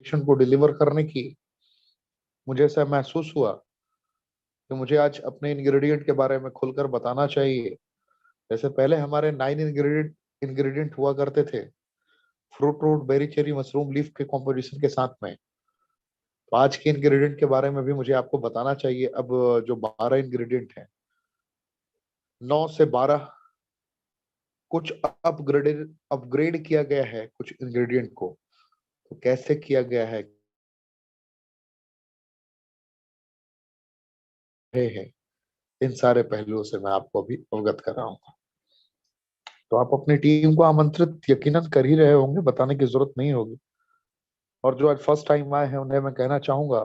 को डिलीवर करने की, मुझे ऐसा महसूस हुआ कि मुझे आज अपने इंग्रेडिएंट के बारे में खुलकर बताना चाहिए। जैसे पहले हमारे 9 इंग्रेडिएंट इंग्रेडिएंट हुआ करते थे, fruit root berry cherry mushroom leaf के कॉम्पोजिशन के साथ में। तो आज के इंग्रेडिएंट के बारे में भी मुझे आपको बताना चाहिए। अब जो 12 इंग्रेडिएंट हैं, 9 से 12 कुछ अपग्रेड किया गया है कुछ इंग्रेडिएंट को। तो कैसे किया गया है इन सारे पहलुओं से मैं आपको अभी अवगत कराऊंगा। तो आप अपनी टीम को आमंत्रित यकीनन कर ही रहे होंगे, बताने की जरूरत नहीं होगी। और जो आज फर्स्ट टाइम आए हैं उन्हें मैं कहना चाहूंगा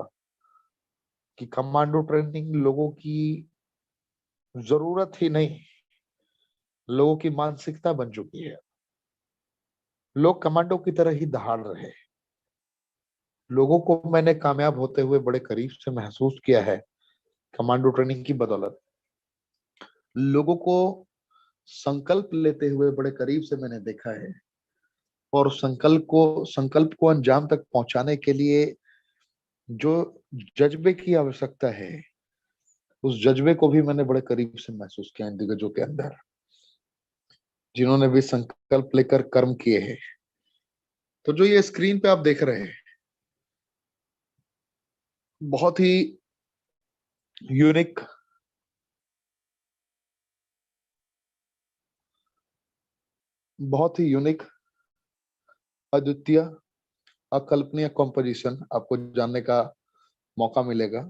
कि कमांडो ट्रेनिंग लोगों की जरूरत ही नहीं, लोगों की मानसिकता बन चुकी है। लोग कमांडो की तरह ही दहाड़ रहे हैं। लोगों को मैंने कामयाब होते हुए बड़े करीब से महसूस किया है कमांडो ट्रेनिंग की बदौलत। लोगों को संकल्प लेते हुए बड़े करीब से मैंने देखा है, और संकल्प को अंजाम तक पहुंचाने के लिए जो जज्बे की आवश्यकता है, उस जज्बे को भी मैंने बड़े करीब से महसूस किया इन दिग्गजों के अंदर, जिन्होंने भी संकल्प लेकर कर्म किए हैं। तो जो ये स्क्रीन पे आप देख रहे हैं, बहुत ही यूनिक, बहुत ही यूनिक, अद्वितीय, अकल्पनीय कॉम्पोजिशन आपको जानने का मौका मिलेगा।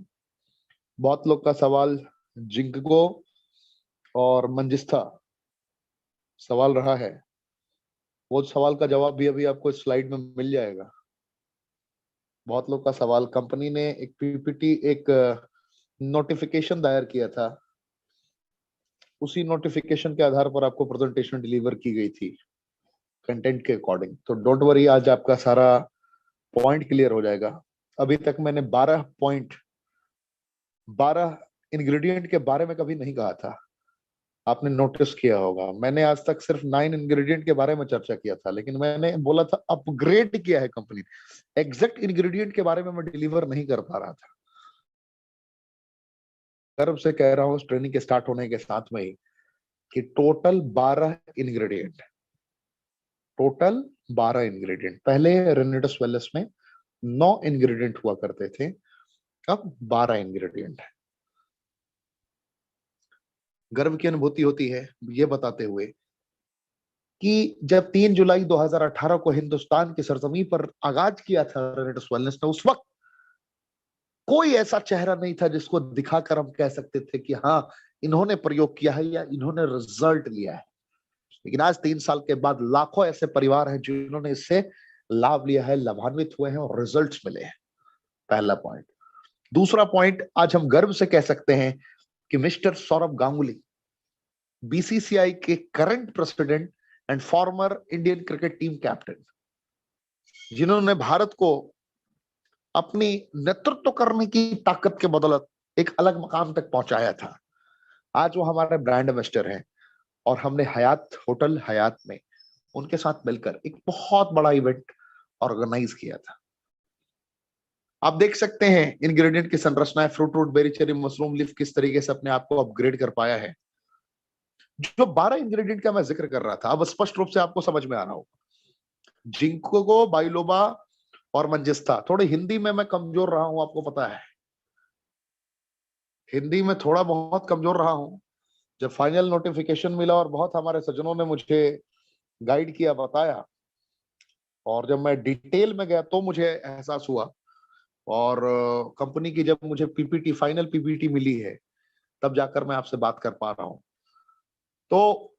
बहुत लोग का सवाल जिंकगो और मंजिस्ता सवाल रहा है। वो सवाल का जवाब भी अभी आपको स्लाइड में मिल जाएगा। बहुत लोग का सवाल, कंपनी ने एक पीपीटी, एक नोटिफिकेशन दायर किया था, उसी नोटिफिकेशन के आधार पर आपको प्रेजेंटेशन डिलीवर की गई थी कंटेंट के अकॉर्डिंग। तो डोंट वरी, आज आपका सारा पॉइंट क्लियर हो जाएगा। अभी तक मैंने 12 इंग्रेडिएंट के बारे में कभी नहीं कहा था। आपने नोटिस किया होगा, मैंने आज तक सिर्फ 9 इंग्रेडिएंट के बारे में चर्चा किया था, लेकिन मैंने बोला था अपग्रेड किया है कंपनी। एग्जैक्ट इंग्रेडिएंट के बारे में मैं डिलीवर नहीं कर पा रहा था। गर्व से कह रहा हूं, ट्रेनिंग के स्टार्ट होने के साथ में ही, कि टोटल 12 इंग्रेडिएंट, टोटल 12 इंग्रेडिएंट। पहले रेनेडस वेलनेस में 9 इंग्रेडिएंट हुआ करते थे, अब 12 इंग्रेडिएंट है। गर्व की अनुभूति होती है ये बताते हुए कि जब 3 जुलाई 2018 को हिंदुस्तान की सरजमीं पर आगाज किया था रेनेडस वेलनेस ने, उस वक्त कोई ऐसा चेहरा नहीं था जिसको दिखाकर हम कह सकते थे कि हाँ, इन्होंने प्रयोग किया है या इन्होंने रिजल्ट लिया है। लेकिन आज 3 साल के बाद लाखों ऐसे परिवार हैं जिन्होंने इससे लाभ लिया है, लाभान्वित हुए हैं और रिजल्ट्स मिले हैं। पहला पॉइंट। दूसरा पॉइंट, आज हम गर्व से कह सकते हैं कि मिस्टर सौरभ गांगुली, बीसीसीआई के current president and former Indian cricket team captain, जिन्होंने भारत को अपनी नेतृत्व करने की ताकत के बदौलत एक अलग मकाम तक पहुंचाया था, आज वो हमारे ब्रांड एम्बेसडर हैं। और हमने हयात होटल हयात में उनके साथ मिलकर एक बहुत बड़ा इवेंट ऑर्गेनाइज किया था। आप देख सकते हैं इंग्रेडिएंट की संरचना है, fruit root berry cherry mushroom leaf किस तरीके से अपने आप को अपग्रेड कर पाया है। जो 12 इंग्रेडिएंट का मैं जिक्र कर रहा था, अब स्पष्ट रूप से आपको समझ में आ रहा होगा। जिंको बाइलोबा और मंजिस्ता। थोड़ी हिंदी में मैं कमजोर रहा हूं, आपको पता है, हिंदी में थोड़ा बहुत कमजोर रहा हूं। जब फाइनल नोटिफिकेशन मिला और बहुत हमारे सज्जनों ने मुझे गाइड किया, बताया, और जब मैं डिटेल में गया तो मुझे एहसास हुआ। और कंपनी की जब मुझे पीपीटी, फाइनल पीपीटी मिली है, तब जाकर मैं आपसे बात कर पा रहा हूं। तो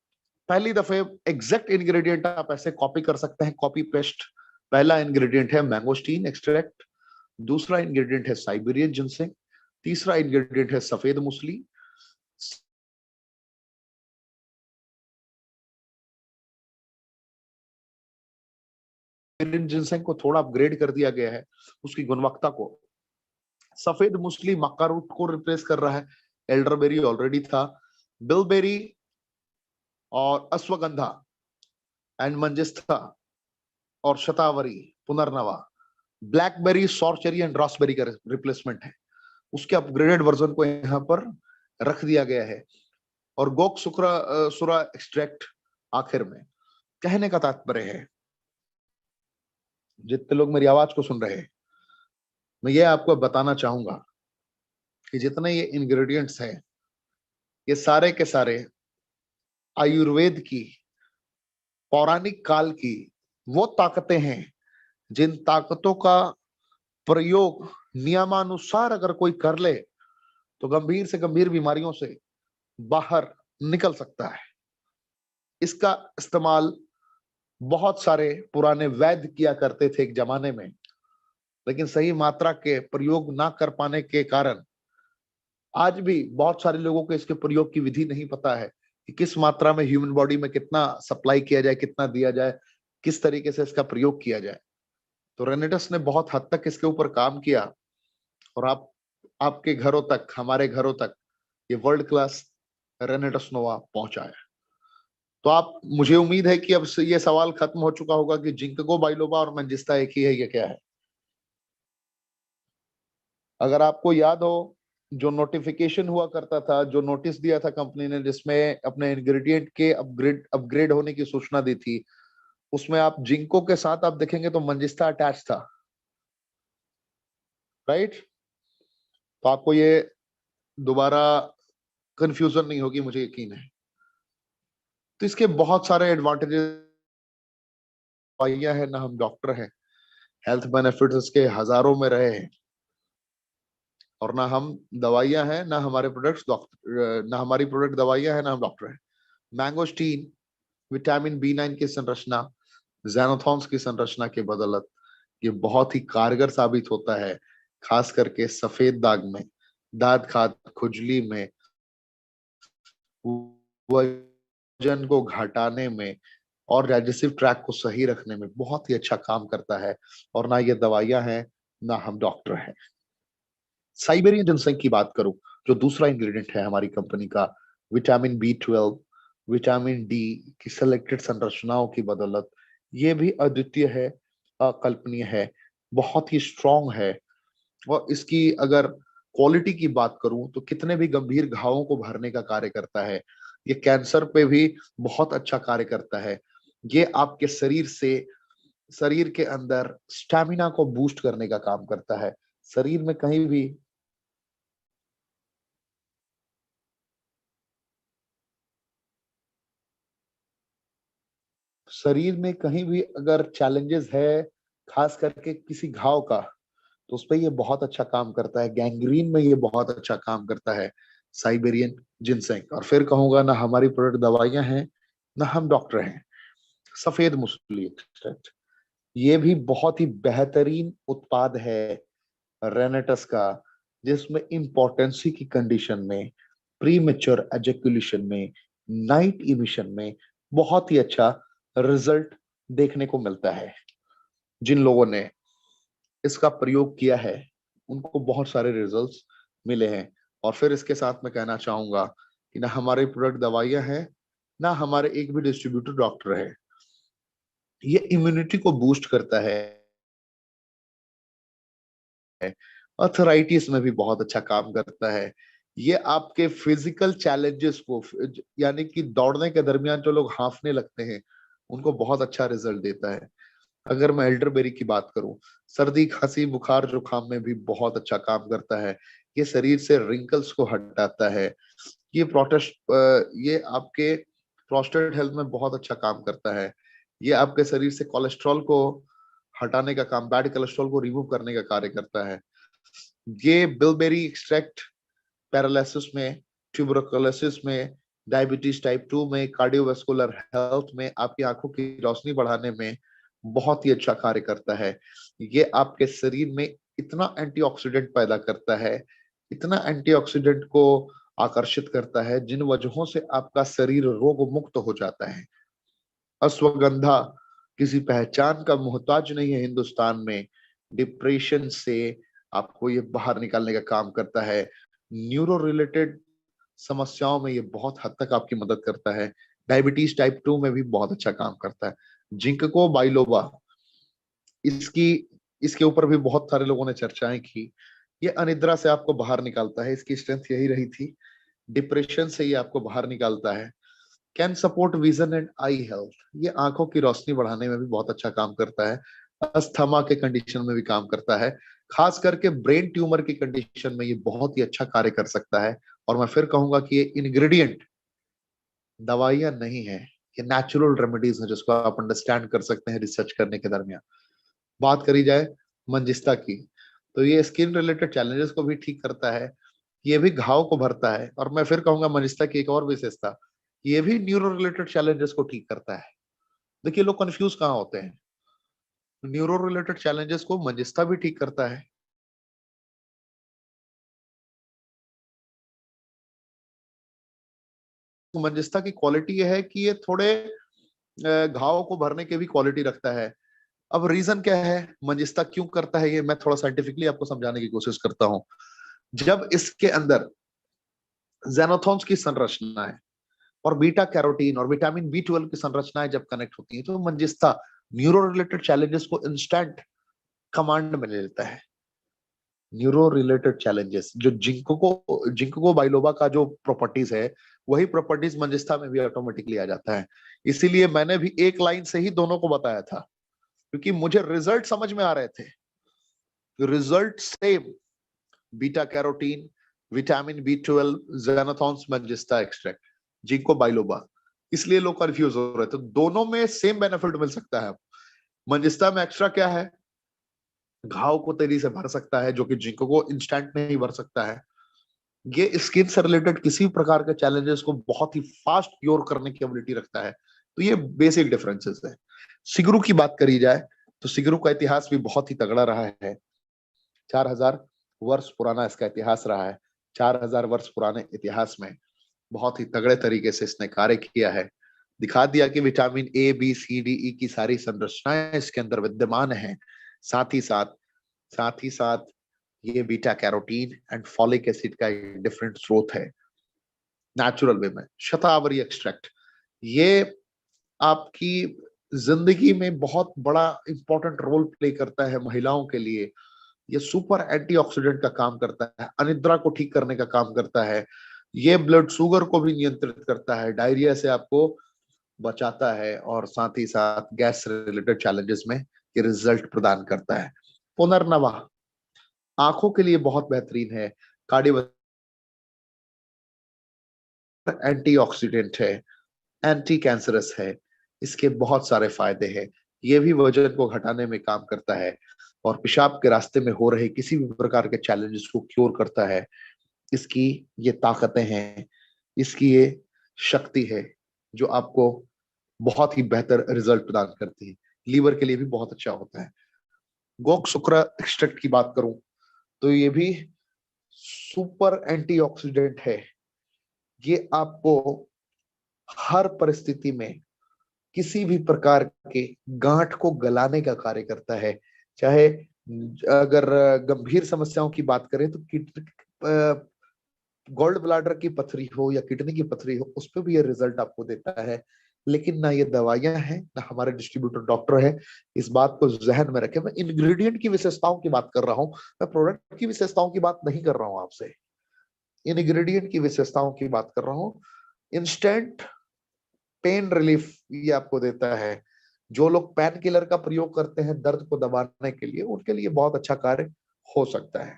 पहली दफे एग्जैक्ट इंग्रेडिएंट आप ऐसे कॉपी कर सकते हैं, कॉपी पेस्ट। पहला इंग्रेडिएंट है मैंगोस्टीन एक्सट्रैक्ट, दूसरा इंग्रेडिएंट है साइबेरियन जिनसेंग, तीसरा इंग्रेडिएंट है सफेद मूसली, जिनसेंग को थोड़ा अपग्रेड कर दिया गया है उसकी गुणवत्ता को। सफेद मूसली मक्का रूट को रिप्लेस कर रहा है, एल्डरबेरी ऑलरेडी था, बिलबेरी और अश्वगंधा एंड मंजिस्था और शतावरी पुनर्नवा ब्लैकबेरी, सॉर्चेरी एंड रास्पबेरी का रिप्लेसमेंट है, उसके अपग्रेडेड वर्जन को यहाँ पर रख दिया गया है। और गोक सुरा एक्सट्रैक्ट आखिर में। कहने का तात्पर्य है, जितने लोग मेरी आवाज को सुन रहे हैं, मैं ये आपको बताना चाहूंगा कि जितने ये इंग्रेडिएंट्स हैं, ये सारे के सारे आयुर्वेद की, पौराणिक काल की वो ताकतें हैं, जिन ताकतों का प्रयोग नियमानुसार अगर कोई कर ले तो गंभीर से गंभीर बीमारियों से बाहर निकल सकता है। इसका इस्तेमाल बहुत सारे पुराने वैद्य किया करते थे एक जमाने में, लेकिन सही मात्रा के प्रयोग ना कर पाने के कारण आज भी बहुत सारे लोगों को इसके प्रयोग की विधि नहीं पता है कि किस मात्रा में ह्यूमन बॉडी में कितना सप्लाई किया जाए, कितना दिया जाए, किस तरीके से इसका प्रयोग किया जाए। तो रेनेटस ने बहुत हद तक इसके ऊपर काम किया और आपके घरों तक, हमारे घरों तक ये वर्ल्ड क्लास रेनेटस नोवा पहुंचा है। तो आप, मुझे उम्मीद है कि अब से ये सवाल खत्म हो चुका होगा कि जिंकगो बाइलोबा और मंजिस्ता एक ही है, ये क्या है। अगर आपको याद हो, जो नोटिफिकेशन हुआ करता था, जो नोटिस दिया था कंपनी ने, जिसमें अपने इंग्रेडिएंट के अपग्रेड होने की सूचना दी थी, उसमें आप जिंको के साथ आप देखेंगे तो मंजिस्ता अटैच था, राइट। तो आपको ये दोबारा कंफ्यूजन नहीं होगी, मुझे यकीन है। तो इसके बहुत सारे एडवांटेजेस है ना, हम डॉक्टर हैं, हेल्थ बेनिफिट्स इसके हजारों में रहे हैं, और ना हम दवाइयां हैं, ना हमारे प्रोडक्ट्स डॉक्टर, ना हमारी प्रोडक्ट दवाइयां हैं, ना हम डॉक्टर हैं। मैंगोस्टीन विटामिन B9 की संरचना, ज़ैनोथॉन्स की संरचना के बदौलत ये बहुत ही कारगर साबित होता है, खास करके सफेद दाग में, दांत खाज, खुजली में, वजन को घटाने में और डाइजेस्टिव ट्रैक को सही रखने में बहुत ही अच्छा काम करता है। और ना ये दवाइयां हैं, ना हम डॉक्टर हैं। साइबेरियन जिनसेंग की बात करूं, जो दूसरा इंग्रेडिएंट है हमारी कंपनी का, विटामिन B12, विटामिन डी की सिलेक्टेड संरचनाओं की बदौलत ये भी अद्वितीय है, अकल्पनीय है, बहुत ही स्ट्रॉन्ग है। और इसकी अगर क्वालिटी की बात करूं तो कितने भी गंभीर घावों को भरने का कार्य करता है। ये कैंसर पे भी बहुत अच्छा कार्य करता है। ये आपके शरीर के अंदर स्टैमिना को बूस्ट करने का काम करता है। शरीर में कहीं भी कहीं भी अगर चैलेंजेस है, खास करके किसी घाव का, तो उस पे ये बहुत अच्छा काम करता है। गैंग्रीन में ये बहुत अच्छा काम करता है, साइबेरियन जिनसेंग। और फिर कहूंगा, ना हमारी प्रोडक्ट दवाइयां हैं, ना हम डॉक्टर हैं। सफेद मूसली एक्सट्रैक्ट, ये भी बहुत ही बेहतरीन उत्पाद है रेनेटस का, जिसमें इम्पोर्टेंसी की कंडीशन में, प्रीमेच्योर एजेकुलेशन में, नाइट इमिशन में बहुत ही अच्छा रिजल्ट देखने को मिलता है। जिन लोगों ने इसका प्रयोग किया है उनको बहुत सारे रिजल्ट्स मिले हैं। और फिर इसके साथ मैं कहना चाहूंगा कि ना हमारे प्रोडक्ट दवाइयां हैं, ना हमारे एक भी डिस्ट्रीब्यूटर डॉक्टर है। ये इम्यूनिटी को बूस्ट करता है, अर्थराइटिस में भी बहुत अच्छा काम करता है। ये आपके फिजिकल चैलेंजेस को, यानी कि दौड़ने के दरमियान जो लोग हांफने लगते हैं, उनको बहुत अच्छा रिजल्ट देता है। अगर मैं एल्डरबेरी की बात करूं, सर्दी, खांसी, बुखार, जुकाम में भी बहुत अच्छा काम करता है। ये शरीर से रिंकल्स को हटाता है। ये आपके प्रोस्टेट हेल्थ में बहुत अच्छा काम करता है। ये आपके शरीर से कोलेस्ट्रॉल को हटाने का काम, बैड कोलेस्ट्रॉल को रिमूव करने का कार्य करता है। ये बिलबेरी एक्सट्रैक्ट पैरालिसिस में, ट्यूबरकुलोसिस में, डायबिटीज टाइप 2 में, कार्डियोवास्कुलर हेल्थ में, आपकी आंखों की रोशनी बढ़ाने में बहुत ही अच्छा कार्य करता है। ये आपके शरीर में इतना एंटीऑक्सीडेंट पैदा करता है, इतना एंटीऑक्सीडेंट को आकर्षित करता है, जिन वजहों से आपका शरीर रोग मुक्त हो जाता है। अश्वगंधा किसी पहचान का मोहताज नहीं है हिंदुस्तान में। डिप्रेशन से आपको ये बाहर निकालने का काम करता है। न्यूरो रिलेटेड समस्याओं में ये बहुत हद तक आपकी मदद करता है। डायबिटीज टाइप 2 में भी बहुत अच्छा काम करता है। जिंकगो बाइलोबा, इसकी इसके ऊपर भी बहुत सारे लोगों ने चर्चाएं की। ये अनिद्रा से आपको बाहर निकालता है, इसकी स्ट्रेंथ यही रही थी। डिप्रेशन से ये आपको बाहर निकालता है। Can support vision and I health, ये आंखों की रोशनी बढ़ाने में भी बहुत अच्छा काम करता है। अस्थमा के कंडीशन में भी काम करता है। खास करके ब्रेन ट्यूमर की कंडीशन में ये बहुत ही अच्छा कार्य कर सकता है। और मैं फिर कहूंगा कि ये इंग्रेडिएंट दवाइयां नहीं है, ये नेचुरल रेमेडीज है जिसको आप अंडरस्टैंड कर सकते हैं रिसर्च करने के दरमियान। बात करी जाए मंजिस्ता की, तो ये स्किन रिलेटेड चैलेंजेस को भी ठीक करता है, ये भी घाव को भरता है। और मैं फिर कहूंगा मंजिस्ता की एक और विशेषता, ये भी न्यूरो रिलेटेड चैलेंजेस को ठीक करता है। देखिए लोग कंफ्यूज कहाँ होते हैं, न्यूरो रिलेटेड चैलेंजेस को मंजिस्ता भी ठीक करता है। तो मंजिस्ता की क्वालिटी ये है कि ये थोड़े घाव को भरने की भी क्वालिटी रखता है। अब रीजन क्या है, मंजिस्ता क्यों करता है, ये मैं थोड़ा साइंटिफिकली आपको समझाने की कोशिश करता हूं। जब इसके अंदर जेनोथॉन्स की संरचना है और बीटा कैरोटीन और विटामिन बी 12 की संरचनाएं जब कनेक्ट होती हैं, तो मंजिस्ता न्यूरो रिलेटेड चैलेंजेस को इंस्टेंट कमांड में ले लेता है। न्यूरो रिलेटेड चैलेंजेस जो जिंको बाइलोबा का जो प्रॉपर्टीज है, वही प्रॉपर्टीज मंजिस्ता में भी ऑटोमेटिकली आ जाता है। इसीलिए मैंने भी एक लाइन से ही दोनों को बताया था, क्योंकि मुझे रिजल्ट समझ में आ रहे थे। Result same, beta carotene, vitamin B 12, xanthones मंजिस्टा एक्सट्रैक्ट, जिंको बाइलोबा। इसलिए लोग कंफ्यूज हो रहे थे, दोनों में सेम बेनिफिट मिल सकता है। मंजिस्टा में एक्स्ट्रा क्या है, घाव को तेजी से भर सकता है, जो कि जिंको को इंस्टेंट नहीं भर सकता है। ये स्किन से रिलेटेड किसी भी प्रकार के चैलेंजेस को बहुत ही फास्ट क्योर करने की एबिलिटी रखता है। तो ये बेसिक डिफरेंसेस है। सिगरू की बात करी जाए तो सिगरू का इतिहास भी बहुत ही तगड़ा रहा है। 4000 वर्ष पुराना इसका इतिहास रहा है। 4000 वर्ष पुराने इतिहास में बहुत ही तगड़े तरीके से इसने कार्य किया है। दिखा दिया कि vitamin A B C D E की सारी संरचनाएं इसके अंदर विद्यमान है। साथ ही साथ साथ ही साथ ये beta carotene and folic acid का एक डिफरेंट स्रोत है नेचुरल वे में। शतावरी एक्सट्रैक्ट, ये आपकी जिंदगी में बहुत बड़ा इंपॉर्टेंट रोल प्ले करता है महिलाओं के लिए। ये सुपर एंटीऑक्सीडेंट का काम करता है, अनिद्रा को ठीक करने का काम करता है, ये ब्लड शुगर को भी नियंत्रित करता है, डायरिया से आपको बचाता है, और साथ ही साथ गैस रिलेटेड चैलेंजेस में ये रिजल्ट प्रदान करता है। पुनर्नवा आंखों के लिए बहुत बेहतरीन है, कार्डियो एंटीऑक्सीडेंट है, एंटी कैंसरस है, इसके बहुत सारे फायदे हैं। ये भी वजन को घटाने में काम करता है और पेशाब के रास्ते में हो रहे किसी भी प्रकार के चैलेंजेस को क्योर करता है। इसकी ये ताकतें हैं, इसकी ये शक्ति है जो आपको बहुत ही बेहतर रिजल्ट प्रदान करती है। लीवर के लिए भी बहुत अच्छा होता है। गोक शुक्र एक्सट्रैक्ट की बात करूं तो ये भी सुपर एंटीऑक्सीडेंट है। ये आपको हर परिस्थिति में किसी भी प्रकार के गांठ को गलाने का कार्य करता है। चाहे अगर गंभीर समस्याओं की बात करें तो गोल्ड ब्लाडर की पथरी हो या किडनी की पथरी हो, उस पर भी ये रिजल्ट आपको देता है। लेकिन ना ये दवाइयां हैं, ना हमारे डिस्ट्रीब्यूटर डॉक्टर है। इस बात को जहन में रखें, मैं इंग्रेडिएंट की विशेषताओं की बात कर रहा हूं, मैं प्रोडक्ट की विशेषताओं की बात नहीं कर रहा हूं आपसे। इंग्रेडिएंट की विशेषताओं की बात कर रहा हूं। इंस्टेंट पेन रिलीफ ये आपको देता है। जो लोग पेन किलर का प्रयोग करते हैं दर्द को दबाने के लिए, उनके लिए बहुत अच्छा कार्य हो सकता है।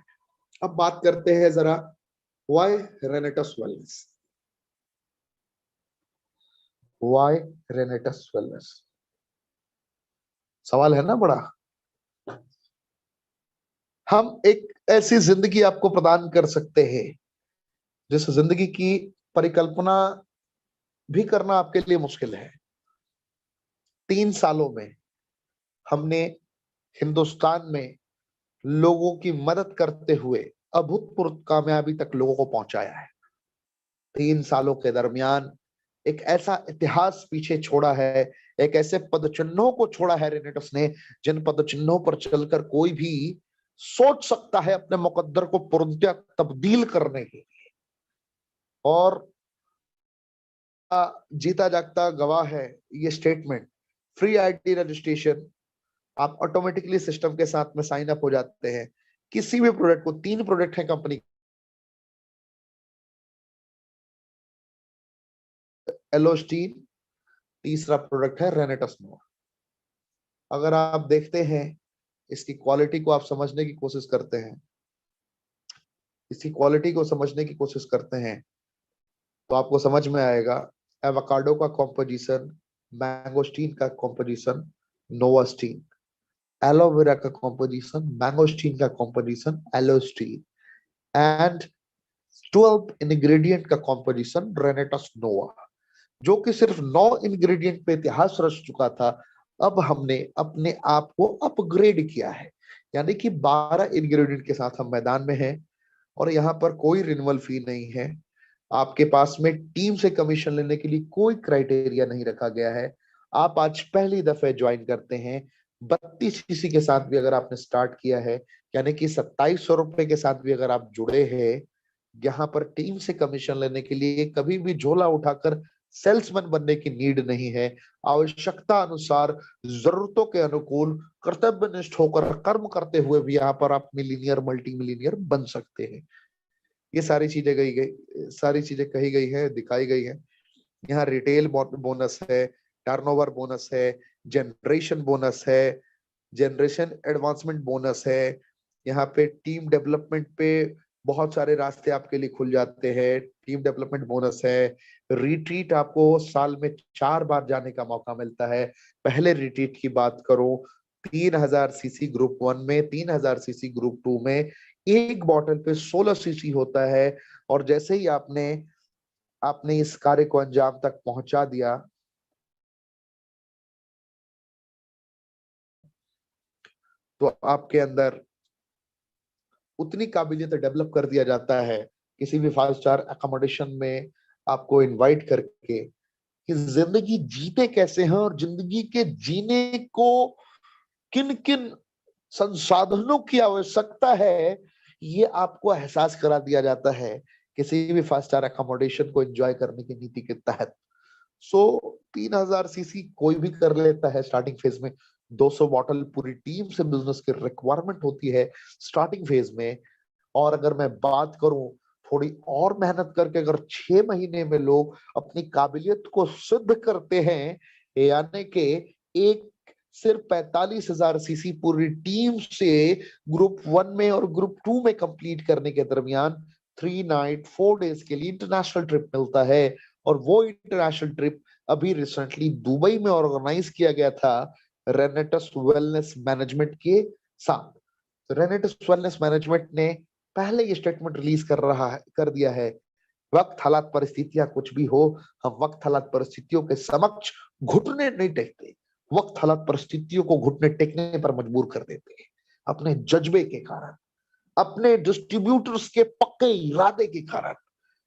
अब बात करते हैं जरा why Renatus wellness. Why Renatus wellness, सवाल है ना बड़ा। हम एक ऐसी जिंदगी आपको प्रदान कर सकते हैं जिस जिंदगी की परिकल्पना भी करना आपके लिए मुश्किल है। 3 सालों में हमने हिंदुस्तान में लोगों की मदद करते हुए अभूतपूर्व कामयाबी तक लोगों को पहुंचाया है। 3 सालों के दरमियान एक ऐसा इतिहास पीछे छोड़ा है, एक ऐसे पदचिन्हों को छोड़ा है रेनेटस ने, जिन पदचिन्हों पर चलकर कोई भी सोच सकता है अपने मुकद्दर को पूर्णतः तब्दील करने की। और जीता जागता गवाह है ये स्टेटमेंट। फ्री आईटी रजिस्ट्रेशन, आप ऑटोमेटिकली सिस्टम के साथ में साइन अप हो जाते हैं। किसी भी प्रोडक्ट को, 3 प्रोडक्ट है कंपनी, एलोस्टीन, तीसरा प्रोडक्ट है रेनेटस नोवा। अगर आप देखते हैं, इसकी क्वालिटी को आप समझने की कोशिश करते हैं, इसकी क्वालिटी को समझने की कोशिश करते हैं, तो आपको समझ में आएगा एवोकाडो का कॉम्पोजिशन, मैंगोस्टीन का कॉम्पोजिशन, नोवास्टीन, एलोवेरा का कॉम्पोजिशन, मैंगोस्टीन का कॉम्पोजिशन, एलोस्टीन, एंड 12 इंग्रेडिएंट का कॉम्पोजिशन रेनेटस नोवा, जो कि सिर्फ 9 इंग्रेडिएंट पे इतिहास रच चुका था। अब हमने अपने आप को अपग्रेड किया है, यानी कि 12 इंग्रेडिएंट के साथ हम मैदान में हैं, और यहाँ पर कोई रिन्यूअल फी नहीं है। आपके पास में टीम से कमीशन लेने के लिए कोई क्राइटेरिया नहीं रखा गया है। आप आज पहली दफे ज्वाइन करते हैं, 32 सीसी के साथ भी अगर आपने स्टार्ट किया है, यानी कि 2700 रुपए के साथ भी अगर आप जुड़े हैं, यहाँ पर टीम से कमीशन लेने के लिए कभी भी झोला उठाकर सेल्समैन बनने की नीड नहीं है। आवश्यकता अनुसार, जरूरतों के अनुकूल, कर्तव्यनिष्ठ होकर कर्म करते हुए भी यहाँ पर आप मिलीनियर, मल्टी मिलीनियर बन सकते हैं। ये सारी चीजें सारी चीजें कही गई है, दिखाई गई है। यहाँ रिटेल बोनस है, टर्नओवर बोनस है, जनरेशन बोनस है, जनरेशन एडवांसमेंट बोनस है। यहाँ पे टीम डेवलपमेंट पे बहुत सारे रास्ते आपके लिए खुल जाते हैं, टीम डेवलपमेंट बोनस है। रिट्रीट आपको साल में 4 बार जाने का मौका मिलता है। पहले रिट्रीट की बात करूं, 3000 सीसी ग्रुप 1 में, 3000 सीसी ग्रुप 2 में, एक बॉटल पे 16 सीसी होता है। और जैसे ही आपने आपने इस कार्य को अंजाम तक पहुंचा दिया, तो आपके अंदर उतनी काबिलियत डेवलप कर दिया जाता है, किसी भी 5 स्टार अकोमोडेशन में आपको इनवाइट करके, कि जिंदगी जीते कैसे हैं और जिंदगी के जीने को किन किन संसाधनों की आवश्यकता है, ये आपको एहसास करा दिया जाता है किसी भी 5 स्टार अकोमोडेशन को एंजॉय करने की नीति के तहत। सो 3000 सीसी कोई भी कर लेता है स्टार्टिंग फेज में। 200 बॉटल पूरी टीम से बिजनेस की रिक्वायरमेंट होती है स्टार्टिंग फेज में। और अगर मैं बात करूं, थोड़ी और मेहनत करके अगर 6 महीने में लोग अपनी काबिलियत को सिद्ध करते हैं, यानी कि एक सिर्फ 45,000 सीसी पूरी टीम से ग्रुप 1 में और ग्रुप 2 में कंप्लीट करने के दरमियान 3 नाइट 4 डेज के लिए इंटरनेशनल ट्रिप मिलता है। और वो इंटरनेशनल ट्रिप अभी रिसेंटली दुबई में ऑर्गेनाइज किया गया था रेनेटस वेलनेस मैनेजमेंट के साथ। रेनेटस वेलनेस मैनेजमेंट ने पहले ये स्टेटमेंट रिलीज कर दिया है, वक्त हालात परिस्थितियां कुछ भी हो, हम वक्त हालात परिस्थितियों के समक्ष घुटने नहीं टेकते। वक्त हालात परिस्थितियों को घुटने टेकने पर मजबूर कर देते हैं, अपने जज्बे के कारण, अपने डिस्ट्रीब्यूटर्स के पक्के इरादे के कारण।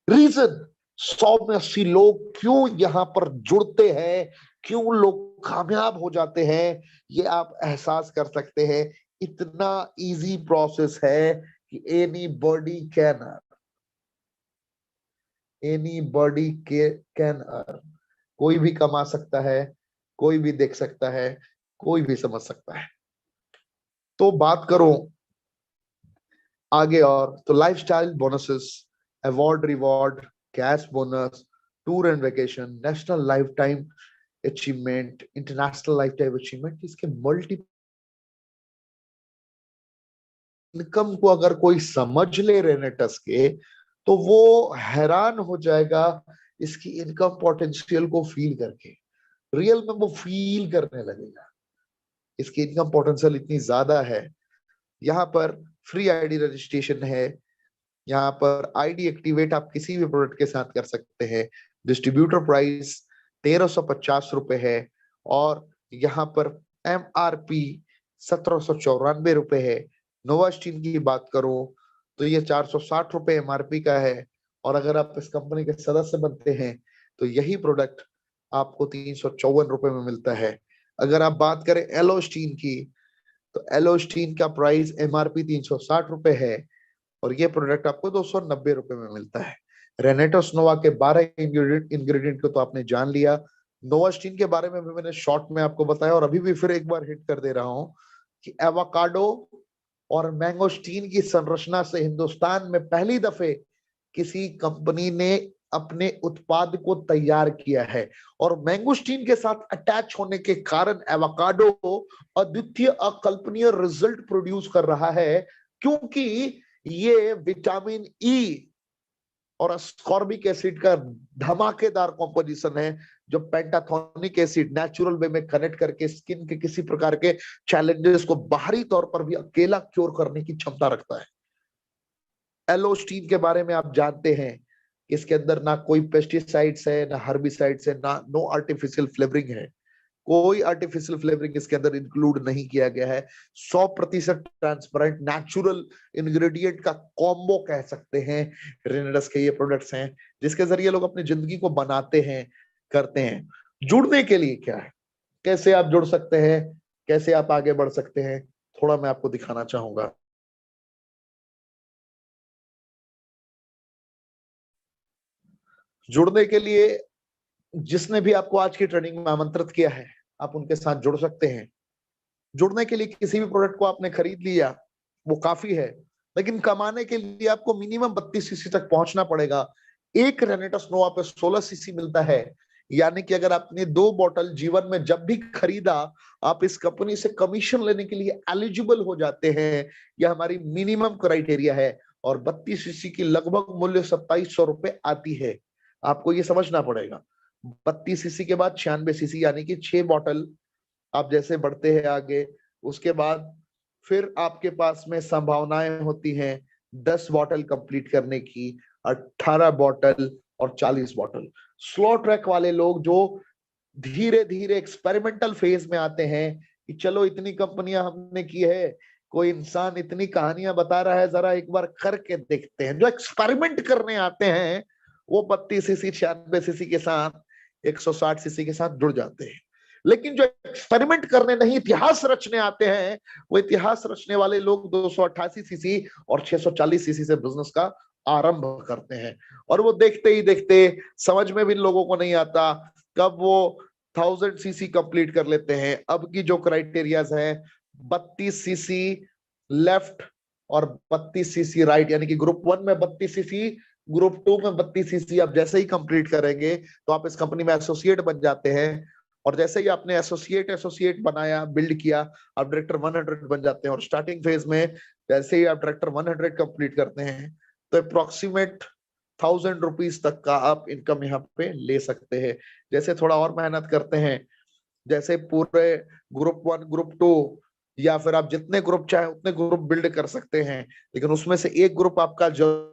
रीजन 100 में 80 लोग क्यों यहाँ पर जुड़ते हैं, क्यों लोग कामयाब हो जाते हैं, ये आप एहसास कर सकते हैं। इतना इजी प्रोसेस है कि कैन अर्न, कोई भी कमा सकता है, कोई भी देख सकता है, कोई भी समझ सकता है। तो बात करूं आगे और, तो lifestyle bonuses, award reward, cash bonus, tour and vacation, national life time achievement, international life time achievement, इसके मल्टी इनकम को अगर कोई समझ ले रेनेटस के, तो वो हैरान हो जाएगा इसकी इनकम पोटेंशियल को फील करके। रियल में वो फील करने लगेगा, इसकी इनकम पोटेंशियल इतनी ज्यादा है। यहाँ पर फ्री आईडी रजिस्ट्रेशन है, यहाँ पर आईडी एक्टिवेट आप किसी भी प्रोडक्ट के साथ कर सकते हैं। डिस्ट्रीब्यूटर प्राइस 1350 रुपए है, और यहाँ पर MRP 1794 रुपए है। नोवास्टीन की बात करूं तो ये 460 रुपए MRP का है, और अगर आप इस कंपनी के सदस्य बनते हैं तो यही प्रोडक्ट आपको 354 रुपए में मिलता है। अगर आप बात करें एलोस्टीन की, तो एलोस्टीन का प्राइस MRP 360 रुपए है, और ये प्रोडक्ट आपको 290 रुपए में मिलता है। रेनेटोस नोवा के 12 इंग्रेडिएंट को तो आपने जान लिया, नोवास्टीन के बारे में भी मैंने शॉर्ट में आपको बताया और अभी भी फिर एक बार हिट कर दे रहा हूं कि एवोकाडो और मैंगोस्टीन की संरचना से हिंदुस्तान में पहली दफे किसी कंपनी ने अपने उत्पाद को तैयार किया है और मैंगोस्टीन के साथ अटैच होने के कारण एवोकाडो अद्वितीय अकल्पनीय रिजल्ट प्रोड्यूस कर रहा है, क्योंकि ये विटामिन ई और अस्कॉर्बिक एसिड का धमाकेदार कॉम्पोजिशन है जो पेंटाथोनिक एसिड नेचुरल वे में कनेक्ट करके स्किन के किसी प्रकार के चैलेंजेस को बाहरी तौर पर भी अकेला क्योर करने की क्षमता रखता है। एलोस्टीन के बारे में आप जानते हैं कि इसके अंदर ना कोई पेस्टिसाइड्स है, ना हर्बिसाइड्स है, ना नो आर्टिफिशियल फ्लेवरिंग है, कोई आर्टिफिशियल फ्लेवरिंग इसके अंदर इंक्लूड नहीं किया गया है। 100% ट्रांसपेरेंट नेचुरल इंग्रेडिएंट का कॉम्बो कह सकते हैं रेनेडस के ये प्रोडक्ट्स हैं, जिसके जरिए लोग अपनी जिंदगी को बनाते हैं, करते हैं। जुड़ने के लिए क्या है, कैसे आप जुड़ सकते हैं, कैसे आप आगे बढ़ सकते हैं, थोड़ा मैं आपको दिखाना चाहूंगा। जुड़ने के लिए जिसने भी आपको आज की ट्रेनिंग में आमंत्रित किया है, आप उनके साथ जुड़ सकते हैं। जुड़ने के लिए किसी भी प्रोडक्ट को आपने खरीद लिया वो काफी है, लेकिन कमाने के लिए आपको मिनिमम 32 सीसी तक पहुंचना पड़ेगा। एक रेनेटस नोवा पे 16 सीसी मिलता है, यानी कि अगर आपने 2 बॉटल जीवन में जब भी खरीदा, आप इस कंपनी से कमीशन लेने के लिए एलिजिबल हो जाते हैं। यह हमारी मिनिमम क्राइटेरिया है और 32 सीसी की लगभग मूल्य 2700 रुपए आती है। आपको ये समझना पड़ेगा। 32 सीसी के बाद 96 सीसी यानी कि 6 बॉटल आप जैसे बढ़ते हैं आगे, उसके बाद फिर आपके पास में संभावनाएं होती हैं 10 बॉटल कंप्लीट करने की, 18 बॉटल और 40 बॉटल। स्लो ट्रैक वाले लोग जो धीरे धीरे एक्सपेरिमेंटल फेज में आते हैं कि चलो इतनी कंपनियां हमने की है, कोई इंसान इतनी कहानियां बता रहा है, जरा एक बार करके देखते हैं। जो एक्सपेरिमेंट करने आते हैं वो 32 सीसी 96 सीसी के साथ 160 सीसी के साथ जुड़ जाते हैं। लेकिन जो एक्सपेरिमेंट करने नहीं इतिहास रचने आते हैं, वो इतिहास रचने वाले लोग 288 सीसी और 640 सीसी से बिजनेस का आरंभ करते हैं। और वो देखते ही देखते, समझ में भी इन लोगों को नहीं आता कब वो 1000 सीसी कंप्लीट कर लेते हैं। अब की जो क्राइटेरियाज है 32 सीसी लेफ्ट और 32 सीसी राइट, यानी कि ग्रुप 1 में 32 सीसी, ग्रुप 2 में 32 सीसी। आप जैसे ही कंप्लीट करेंगे तो आप इस कंपनी में एसोसिएट बन जाते हैं और जैसे ही आपने एसोसिएट बनाया, बिल्ड किया, आप डायरेक्टर 100 बन जाते हैं। और स्टार्टिंग फेज में जैसे ही आप डायरेक्टर 100 कंप्लीट करते हैं तो अप्रोक्सीमेट 1000 रुपीज तक का आप इनकम यहाँ पे ले सकते हैं। जैसे थोड़ा और मेहनत करते हैं, जैसे पूरे ग्रुप 1 ग्रुप 2 या फिर आप जितने ग्रुप चाहे उतने ग्रुप बिल्ड कर सकते हैं, लेकिन उसमें से एक ग्रुप आपका जो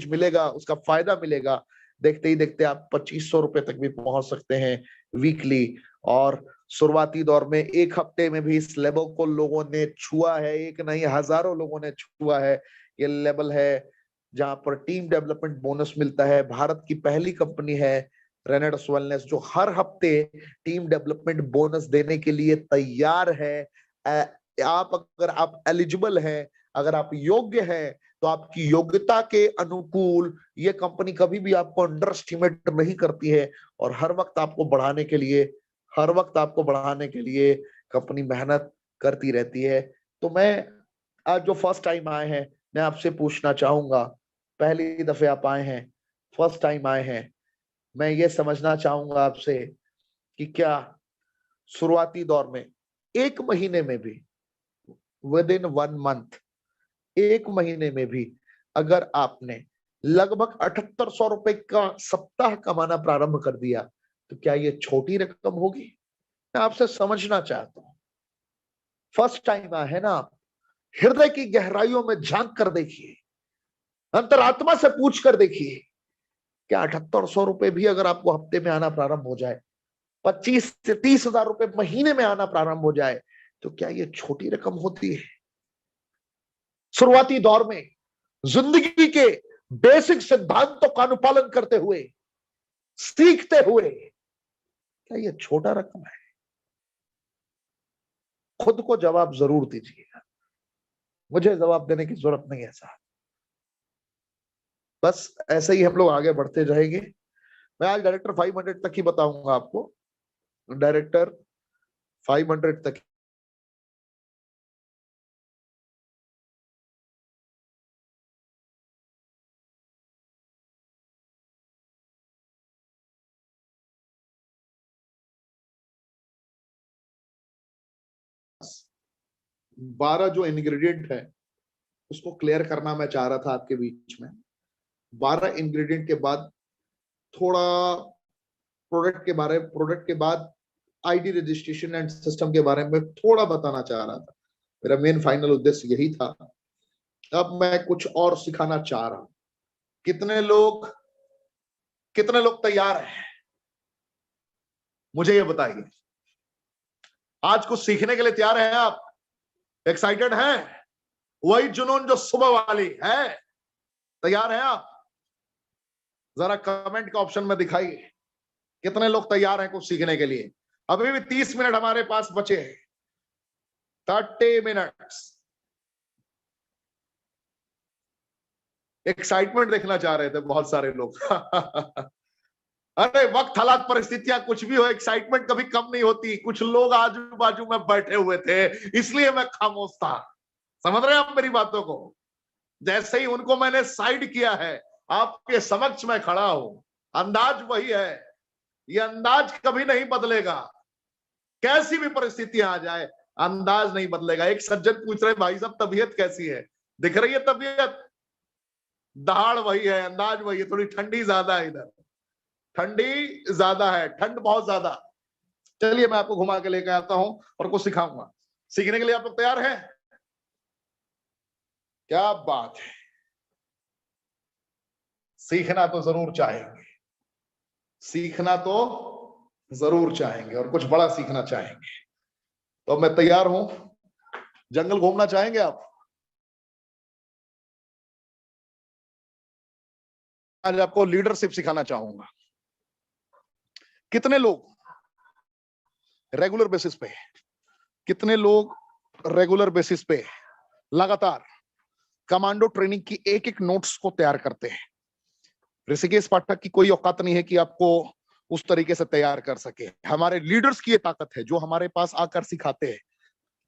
मिलेगा, उसका फायदा मिलेगा, देखते ही देखते आप 2500 रुपए तक भी पहुंच सकते हैं वीकली। और शुरुआती दौर में एक हफ्ते में भी इस लेवल को लोगों ने छुआ है, एक नहीं हजारों लोगों ने छुआ है। ये लेवल है जहां पर टीम डेवलपमेंट बोनस मिलता है। भारत की पहली कंपनी है रेनेडस वेलनेस जो हर हफ्ते टीम डेवलपमेंट बोनस देने के लिए तैयार है। आप अगर आप एलिजिबल हैं, अगर आप योग्य हैं, तो आपकी योग्यता के अनुकूल ये कंपनी कभी भी आपको अंडर एस्टिमेट नहीं करती है और हर वक्त आपको बढ़ाने के लिए, हर वक्त आपको बढ़ाने के लिए कंपनी मेहनत करती रहती है। तो मैं आज जो फर्स्ट टाइम आए हैं, मैं आपसे पूछना चाहूंगा, पहली दफे आप आए हैं, फर्स्ट टाइम आए हैं, मैं ये समझना चाहूंगा आपसे कि क्या शुरुआती दौर में एक महीने में भी, विद इन 1 मंथ, एक महीने में भी अगर आपने लगभग 7800 रुपए का सप्ताह कमाना प्रारंभ कर दिया, तो क्या ये छोटी रकम होगी? मैं आपसे समझना चाहता हूं। फर्स्ट टाइम आए है ना आप, हृदय की गहराइयों में झांक कर देखिए, अंतरात्मा से पूछ कर देखिए, क्या 7800 रुपए भी अगर आपको हफ्ते में आना प्रारंभ हो जाए, 25 से 30 हजार रुपए महीने में आना प्रारंभ हो जाए, तो क्या ये छोटी रकम होती है? शुरुआती दौर में जिंदगी के बेसिक सिद्धांतों का अनुपालन करते हुए, सीखते हुए, क्या ये छोटा रकम है? खुद को जवाब जरूर दीजिएगा। मुझे जवाब देने की जरूरत नहीं है साहब। बस ऐसे ही हम लोग आगे बढ़ते जाएंगे। मैं आज डायरेक्टर 500 तक ही बताऊंगा आपको। डायरेक्टर 500 तक बारह जो इंग्रेडिएंट है उसको क्लियर करना मैं चाह रहा था आपके बीच में। 12 इंग्रेडिएंट के बाद थोड़ा प्रोडक्ट के बाद आईडी रजिस्ट्रेशन एंड सिस्टम के बारे में थोड़ा बताना चाह रहा था। मेरा मेन फाइनल उद्देश्य यही था। अब मैं कुछ और सिखाना चाह रहा हूं। कितने लोग तैयार हैं मुझे ये बताइए। आज कुछ सीखने के लिए तैयार हैं आप? एक्साइटेड हैं? वही जुनून जो सुबह वाली है, तैयार हैं आप? जरा कमेंट का ऑप्शन में दिखाइए कितने लोग तैयार हैं कुछ सीखने के लिए। अभी भी 30 मिनट हमारे पास बचे हैं। 30 मिनट्स। एक्साइटमेंट देखना चाह रहे थे बहुत सारे लोग। अरे वक्त हालात परिस्थितियां कुछ भी हो, एक्साइटमेंट कभी कम नहीं होती। कुछ लोग आजू बाजू में बैठे हुए थे इसलिए मैं खामोश था। समझ रहे हैं आप मेरी बातों को? जैसे ही उनको मैंने साइड किया है, आपके समक्ष में खड़ा हूं। अंदाज वही है, ये अंदाज कभी नहीं बदलेगा। कैसी भी परिस्थितियां आ जाए अंदाज नहीं बदलेगा। एक सज्जन पूछ रहे भाई साहब तबीयत कैसी है? दिख रही है तबीयत? दहाड़ वही है, अंदाज वही है। थोड़ी ठंडी ज्यादा है इधर, ठंडी ज्यादा है, ठंड बहुत ज्यादा। चलिए मैं आपको घुमा के लेकर आता हूं और कुछ सिखाऊंगा। सीखने के लिए आप लोग तैयार हैं? क्या बात है। सीखना तो जरूर चाहेंगे, सीखना तो जरूर चाहेंगे और कुछ बड़ा सीखना चाहेंगे। तो मैं तैयार हूं। जंगल घूमना चाहेंगे आप? आज आपको लीडरशिप सिखाना चाहूंगा। कितने लोग रेगुलर बेसिस पे कितने लोग रेगुलर बेसिस पे लगातार कमांडो ट्रेनिंग की एक एक नोट्स को तैयार करते हैं? ऋषिकेश पाठक की कोई औकात नहीं है कि आपको उस तरीके से तैयार कर सके। हमारे लीडर्स की ये ताकत है जो हमारे पास आकर सिखाते हैं।